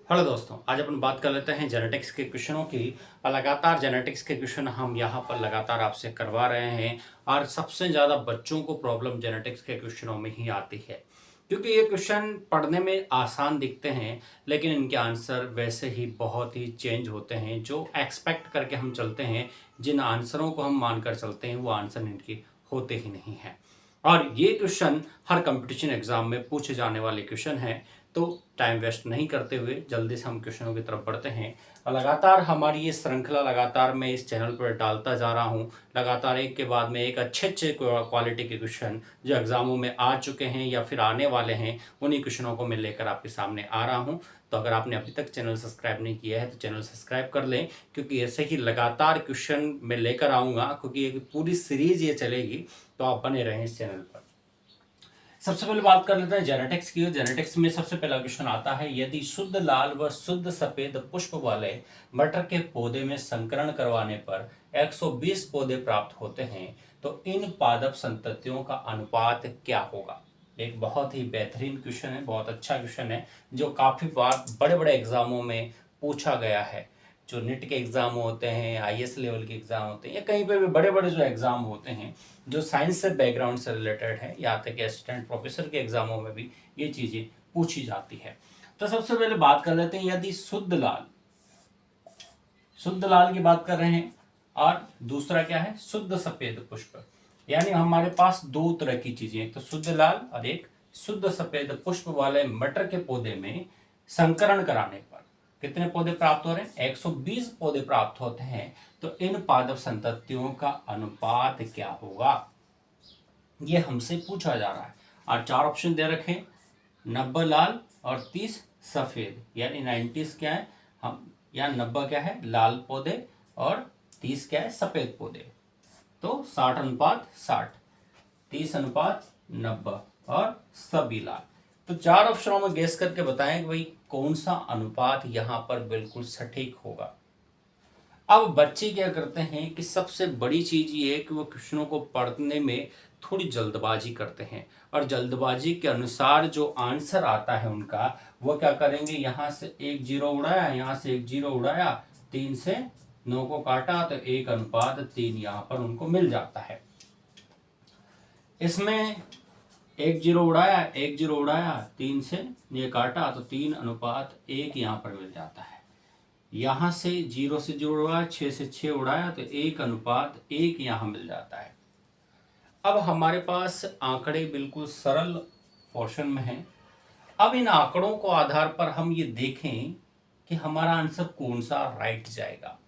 Hello दोस्तों, आज अपन बात कर लेते हैं जेनेटिक्स के क्वेश्चनों की। लगातार जेनेटिक्स के क्वेश्चन हम यहाँ पर लगातार आपसे करवा रहे हैं और सबसे ज़्यादा बच्चों को प्रॉब्लम जेनेटिक्स के क्वेश्चनों में ही आती है, क्योंकि ये क्वेश्चन पढ़ने में आसान दिखते हैं लेकिन इनके आंसर वैसे ही बहुत ही चेंज होते हैं। जो एक्सपेक्ट करके हम चलते हैं, जिन आंसरों को हम मानकर चलते हैं, वो आंसर इनके होते ही नहीं हैं। और ये क्वेश्चन हर कंपटीशन एग्जाम में पूछे जाने वाले क्वेश्चन हैं। तो टाइम वेस्ट नहीं करते हुए जल्दी से हम क्वेश्चनों की तरफ बढ़ते हैं। और लगातार हमारी ये श्रृंखला लगातार मैं इस चैनल पर डालता जा रहा हूँ। लगातार एक के बाद में एक अच्छे अच्छे क्वालिटी के क्वेश्चन जो एग्जामों में आ चुके हैं या फिर आने वाले हैं, उन्हीं क्वेश्चनों को मैं लेकर आपके सामने आ रहा हूँ। तो अगर आपने अभी तक चैनल सब्सक्राइब नहीं किया है तो चैनल सब्सक्राइब कर लें, क्योंकि ऐसे ही लगातार क्वेश्चन मैं लेकर आऊँगा, क्योंकि एक पूरी सीरीज ये चलेगी। तो आप बने रहें इस चैनल पर। सबसे पहले बात कर लेते हैं जेनेटिक्स की। जेनेटिक्स में सबसे पहला क्वेश्चन आता है, यदि शुद्ध लाल व शुद्ध सफेद पुष्प वाले मटर के पौधे में संकरण करवाने पर 120 पौधे प्राप्त होते हैं तो इन पादप संततियों का अनुपात क्या होगा। एक बहुत ही बेहतरीन क्वेश्चन है, बहुत अच्छा क्वेश्चन है, जो काफी बार बड़े बड़े एग्जामों में पूछा गया है। जो नीट के एग्जाम होते हैं, आईएएस लेवल के एग्जाम होते हैं, या कहीं पे भी बड़े बड़े जो एग्जाम होते हैं जो साइंस से बैकग्राउंड से रिलेटेड है, यहाँ तक कि असिस्टेंट प्रोफेसर के एग्जामों में भी ये चीजें पूछी जाती है। तो सबसे पहले बात कर लेते हैं, यदि शुद्ध लाल की बात कर रहे हैं और दूसरा क्या है, शुद्ध सफेद पुष्प। यानी हमारे पास दो तरह की चीजें, एक तो शुद्ध लाल और एक शुद्ध सफेद पुष्प वाले मटर के पौधे में संकरण कराने पर कितने पौधे प्राप्त हो रहे हैं, 120 पौधे प्राप्त होते हैं। तो इन पादप संततियों का अनुपात क्या होगा, ये हमसे पूछा जा रहा है। और चार ऑप्शन दे रखे, 90 लाल और 30 सफेद, यानी 90 क्या है हम, या 90 क्या है लाल पौधे और 30 क्या है सफेद पौधे। तो 60 अनुपात 60, 30 अनुपात 90 और सभी लाल। तो चार ऑप्शनों में गेस करके बताएं कि भाई कौन सा अनुपात यहां पर बिल्कुल सटीक होगा। अब बच्चे क्या करते हैं कि सबसे बड़ी चीज ये है कि वो क्वेश्चनों को पढ़ने में थोड़ी जल्दबाजी करते हैं, और जल्दबाजी के अनुसार जो आंसर आता है उनका, वो क्या करेंगे, यहां से एक जीरो उड़ाया, यहां से एक जीरो उड़ाया, 3 से 9 को काटा तो 1 अनुपात 3 यहां पर उनको मिल जाता है। इसमें एक जीरो उड़ाया, 3 से ये काटा तो 3 अनुपात 1 यहां पर मिल जाता है। यहां से 0 से 0 उड़ाया, 6 से 6 उड़ाया तो 1 अनुपात 1 यहां मिल जाता है। अब हमारे पास आंकड़े बिल्कुल सरल पोर्शन में हैं। अब इन आंकड़ों को आधार पर हम ये देखें कि हमारा आंसर कौन सा राइट जाएगा,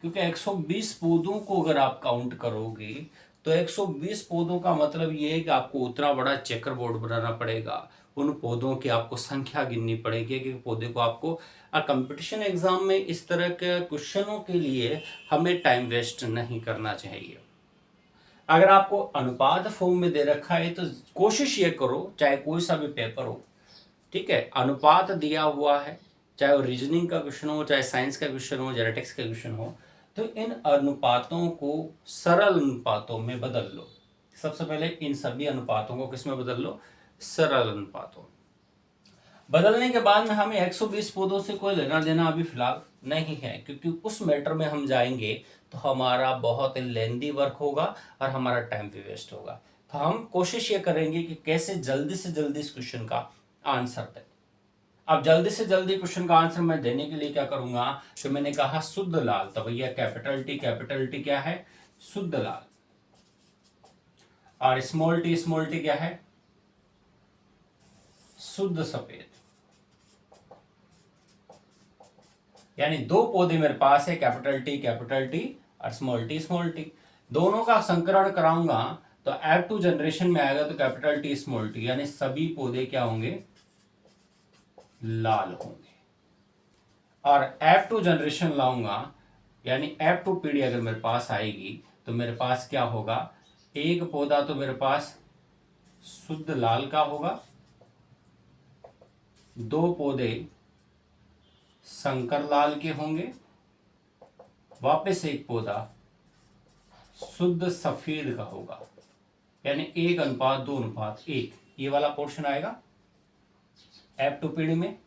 क्योंकि 120 पौधों को अगर आप काउंट करोगे तो 120 पौधों का मतलब ये है कि आपको उतना बड़ा चेकर बोर्ड बनाना पड़ेगा, उन पौधों की आपको संख्या गिननी पड़ेगी कि पौधे को आपको कंपटीशन एग्जाम में इस तरह के क्वेश्चनों के लिए हमें टाइम वेस्ट नहीं करना चाहिए। अगर आपको अनुपात फॉर्म में दे रखा है तो कोशिश ये करो, चाहे कोई सा भी पेपर हो, ठीक है, अनुपात दिया हुआ है, चाहे वो रीजनिंग का क्वेश्चन हो, चाहे साइंस का क्वेश्चन हो, जेनेटिक्स का क्वेश्चन हो, तो इन अनुपातों को सरल अनुपातों में बदल लो। सबसे पहले इन सभी अनुपातों को किस में बदल लो, सरल अनुपातों। बदलने के बाद में हमें 120 पौधों से कोई लेना देना अभी फिलहाल नहीं है, क्योंकि उस मैटर में हम जाएंगे तो हमारा बहुत लेंदी वर्क होगा और हमारा टाइम भी वेस्ट होगा। तो हम कोशिश ये करेंगे कि कैसे जल्दी से जल्दी इस क्वेश्चन का आंसर दें। अब जल्दी से जल्दी क्वेश्चन का आंसर मैं देने के लिए क्या करूंगा, तो मैंने कहा शुद्ध लाल, तो भैया कैपिटल टी क्या है, शुद्ध लाल, और स्मॉल टी क्या है, शुद्ध सफेद। यानी दो पौधे मेरे पास है, कैपिटल टी और स्मॉल टी। दोनों का संकरण कराऊंगा तो F2 जनरेशन में आएगा, तो कैपिटल टी स्मॉल टी, यानी सभी पौधे क्या होंगे, लाल होंगे। और F2 जनरेशन लाऊंगा, यानी F2 पीढ़ी अगर मेरे पास आएगी तो मेरे पास क्या होगा, एक पौधा तो मेरे पास शुद्ध लाल का होगा, दो पौधे संकर लाल के होंगे, वापस एक पौधा शुद्ध सफेद का होगा, यानी 1 अनुपात 2 अनुपात 1 ये वाला पोर्शन आएगा F2 पीढ़ी में।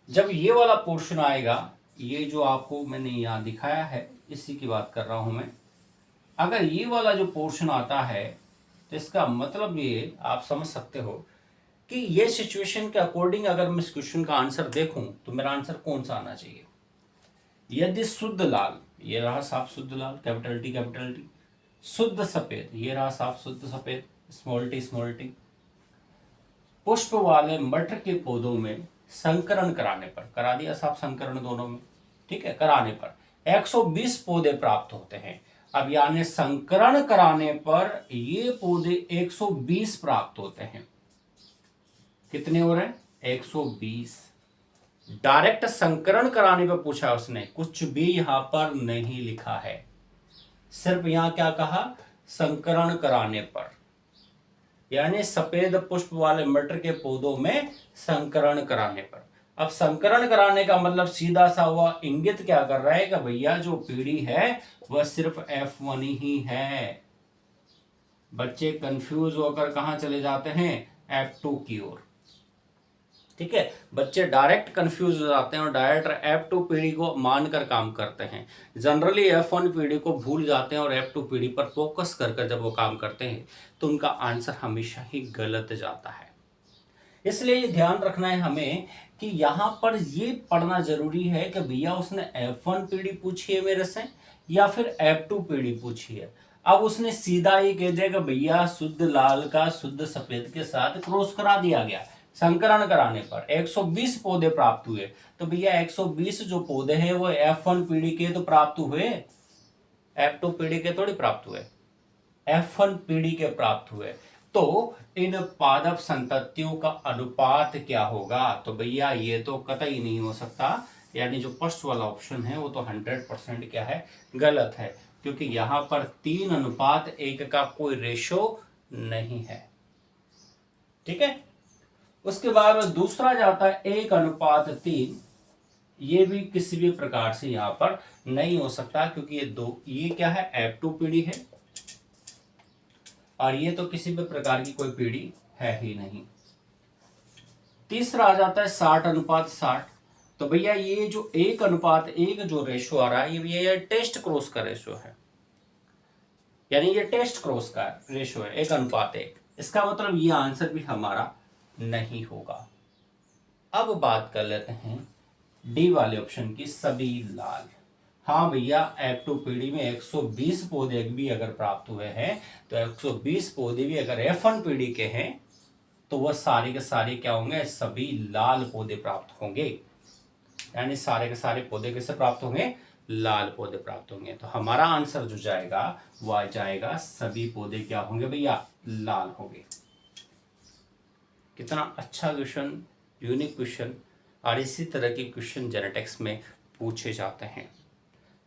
जब ये वाला पोर्शन आएगा, ये जो आपको मैंने यहाँ दिखाया है इसी की बात कर रहा हूं मैं, अगर ये वाला जो पोर्शन आता है तो इसका मतलब ये आप समझ सकते हो कि ये सिचुएशन के अकॉर्डिंग अगर मैं इस क्वेश्चन का आंसर देखूं तो मेरा आंसर कौन सा आना चाहिए। यदि शुद्ध लाल, ये रहा साफ शुद्ध लाल, कैपिटल टी, शुद्ध सफेद, ये रहा साफ शुद्ध सफेद, स्मॉल टी, पुष्प वाले मटर के पौधों में संकरण कराने पर, करा दिया साफ संकरण दोनों में, ठीक है, कराने पर 120 पौधे प्राप्त होते हैं। अब यानी संकरण कराने पर ये पौधे 120 प्राप्त होते हैं। कितने हो रहे हैं? 120। डायरेक्ट संकरण कराने पर पूछा उसने, कुछ भी यहां पर नहीं लिखा है, सिर्फ यहां क्या कहा, संकरण कराने पर, यानी सफेद पुष्प वाले मटर के पौधों में संकरण कराने पर। अब संकरण कराने का मतलब सीधा सा हुआ, इंगित क्या कर रहा है कि भैया जो पीढ़ी है वह सिर्फ F1 ही है। बच्चे कंफ्यूज होकर कहां चले जाते हैं? F2 की ओर। ठीक है, बच्चे डायरेक्ट कंफ्यूज हो जाते हैं और डायरेक्ट F2 पीढ़ी को मानकर काम करते हैं। जनरली F1 पीढ़ी को भूल जाते हैं और F2 पीढ़ी पर फोकस कर जब वो काम करते हैं तो उनका आंसर हमेशा ही गलत जाता है। इसलिए ये ध्यान रखना है हमें कि यहां पर ये पढ़ना जरूरी है कि भैया उसने F1 पीढ़ी पूछी है मेरे से या फिर F2 पीढ़ी पूछी है। अब उसने सीधा ही कह दिया कि भैया शुद्ध लाल का शुद्ध सफेद के साथ क्रॉस करा दिया गया, संकरण कराने पर 120 पौधे प्राप्त हुए, तो भैया 120 जो पौधे हैं वो F1 पीढ़ी के तो प्राप्त हुए, F2 पीढ़ी के थोड़ी प्राप्त हुए, F1 पीढ़ी के प्राप्त हुए। तो इन पादप संततियों का अनुपात क्या होगा? तो भैया ये तो कतई नहीं हो सकता, यानी जो फर्स्ट वाला ऑप्शन है वो तो 100% क्या है, गलत है, क्योंकि यहां पर 3:1 का कोई रेशो नहीं है। ठीक है, उसके बाद दूसरा जाता है 1:3। ये भी किसी भी प्रकार से यहां पर नहीं हो सकता, क्योंकि ये क्या है, F2 पीढ़ी है और ये तो किसी भी प्रकार की कोई पीढ़ी है ही नहीं। तीसरा आ जाता है 60:60। तो भैया ये जो 1:1 जो रेशो आ रहा है ये टेस्ट क्रॉस का रेशो है, यानी ये टेस्ट क्रॉस का रेशो है 1:1। इसका मतलब ये आंसर भी हमारा नहीं होगा। अब बात कर लेते हैं डी वाले ऑप्शन की, सभी लाल। हाँ भैया, F2 पीढ़ी में 120 पौधे भी अगर प्राप्त हुए हैं तो 120 पौधे भी अगर F1 पीढ़ी के हैं तो वह सारे के सारे क्या होंगे, सभी लाल पौधे प्राप्त होंगे, यानी सारे के सारे पौधे कैसे प्राप्त होंगे, लाल पौधे प्राप्त होंगे। तो हमारा आंसर जो जाएगा वह जाएगा सभी पौधे क्या होंगे भैया, लाल होंगे। कितना अच्छा क्वेश्चन, यूनिक क्वेश्चन, और इसी तरह के क्वेश्चन जेनेटिक्स में पूछे जाते हैं।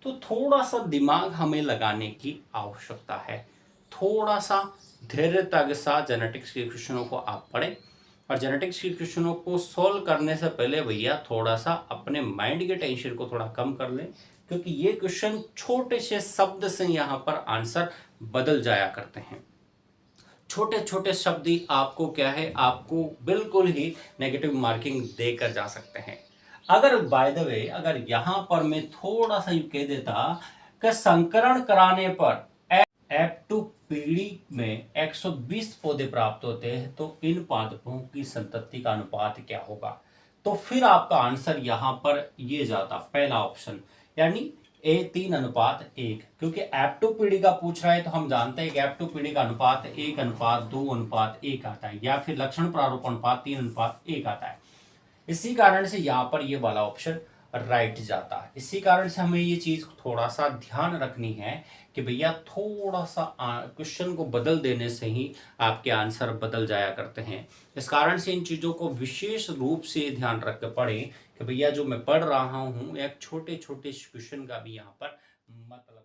तो थोड़ा सा दिमाग हमें लगाने की आवश्यकता है, थोड़ा सा धैर्यता के साथ जेनेटिक्स के क्वेश्चनों को आप पढ़ें, और जेनेटिक्स के क्वेश्चनों को सॉल्व करने से पहले भैया थोड़ा सा अपने माइंड के टेंशन को थोड़ा कम कर लें, क्योंकि ये क्वेश्चन छोटे से शब्द से यहाँ पर आंसर बदल जाया करते हैं। छोटे छोटे शब्द ही आपको क्या है, आपको बिल्कुल ही नेगेटिव मार्किंग देकर जा सकते हैं। अगर बाय द वे अगर यहां पर मैं थोड़ा सा यू कह देता कि संकरण कराने पर F2 पीढ़ी में 120 पौधे प्राप्त होते हैं तो इन पादपों की संतति का अनुपात क्या होगा, तो फिर आपका आंसर यहां पर ये जाता पहला ऑप्शन, यानी 3:1। क्योंकि F2 पीढ़ी का पूछ रहा है तो हम जानते हैं कि F2 पीढ़ी का अनुपात 1:2:1 आता है, या फिर लक्षण प्रारूप अनुपात 3:1 आता है। इसी कारण से यहाँ पर ये वाला ऑप्शन राइट जाता है। इसी कारण से हमें ये चीज थोड़ा सा ध्यान रखनी है कि भैया थोड़ा सा क्वेश्चन को बदल देने से ही आपके आंसर बदल जाया करते हैं। इस कारण से इन चीजों को विशेष रूप से ध्यान रख के पढ़ें कि भैया जो मैं पढ़ रहा हूँ एक छोटे छोटे क्वेश्चन का भी यहाँ पर मतलब